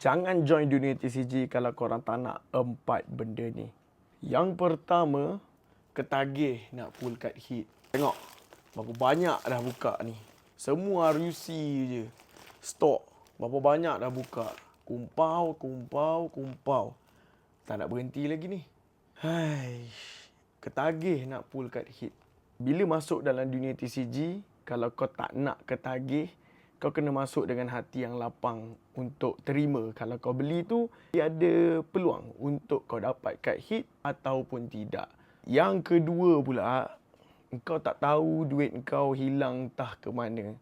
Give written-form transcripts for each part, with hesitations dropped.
Jangan join dunia TCG kalau korang tak nak 4 benda ni. Yang pertama, ketagih nak pull card hit. Tengok, berapa banyak dah buka ni. Semua RUC je. Stok, berapa banyak dah buka. Kumpau. Tak nak berhenti lagi ni. Ketagih nak pull card hit. Bila masuk dalam dunia TCG, kalau kau tak nak ketagih, kau kena masuk dengan hati yang lapang untuk terima kalau kau beli tu dia ada peluang untuk kau dapat card hit ataupun tidak. Yang kedua pula, kau tak tahu duit kau hilang entah ke mana.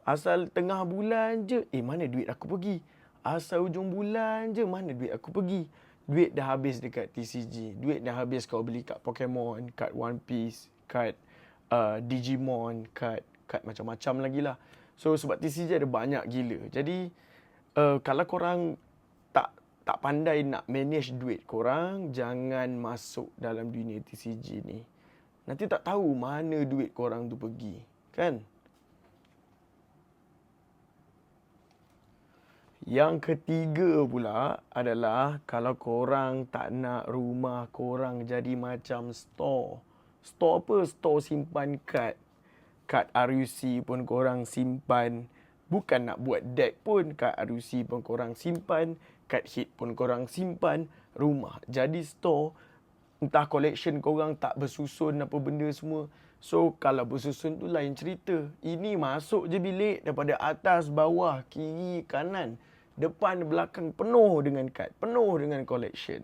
Asal tengah bulan je, mana duit aku pergi? Asal hujung bulan je, mana duit aku pergi? Duit dah habis dekat TCG. Duit dah habis kau beli kad Pokemon, kad One Piece, kad Digimon, kad macam-macam lagi lah. So sebab TCG ada banyak gila. Jadi kalau korang tak pandai nak manage duit korang, jangan masuk dalam dunia TCG ni. Nanti tak tahu mana duit korang tu pergi, kan? Yang ketiga pula adalah kalau korang tak nak rumah korang jadi macam store. Store apa? Store simpan kad. Kad RUC pun korang simpan. Bukan nak buat deck pun, kad RUC pun korang simpan. Kad hit pun korang simpan. Rumah jadi store. Entah collection korang tak bersusun apa benda semua. So kalau bersusun tu lain cerita. Ini masuk je bilik daripada atas, bawah, kiri, kanan, depan, belakang penuh dengan kad, penuh dengan collection.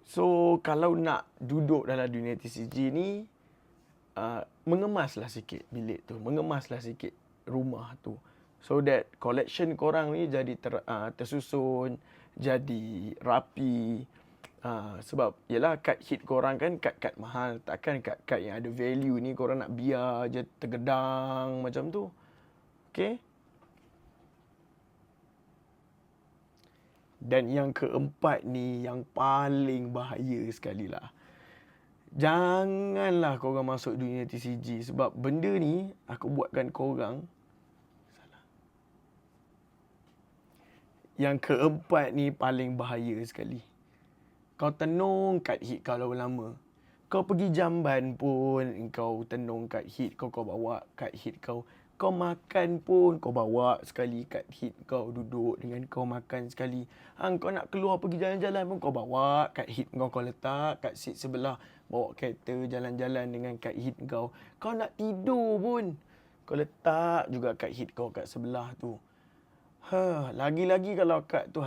So kalau nak duduk dalam dunia TCG ni, mengemaslah sikit bilik tu, mengemaslah sikit rumah tu. So that collection korang ni jadi tersusun, jadi rapi. Sebab yelah kad hit korang kan kad-kad mahal. Takkan kad-kad yang ada value ni korang nak biar je tergedang macam tu. Okay? Dan yang keempat ni yang paling bahaya sekali lah. Janganlah korang masuk dunia TCG sebab benda ni aku buatkan korang salah. Yang keempat ni paling bahaya sekali. Kau tenung kad hit kau lama-lama. Kau pergi jamban pun kau tenung kad hit kau bawa kad hit kau. Kau makan pun kau bawa sekali kad hit kau, duduk dengan kau makan sekali. Kau nak keluar pergi jalan-jalan pun kau bawa kad hit kau letak kat seat sebelah. Bawa kereta jalan-jalan dengan kad hit kau. Kau nak tidur pun kau letak juga kad hit kau kat sebelah tu. Lagi-lagi kalau kad tu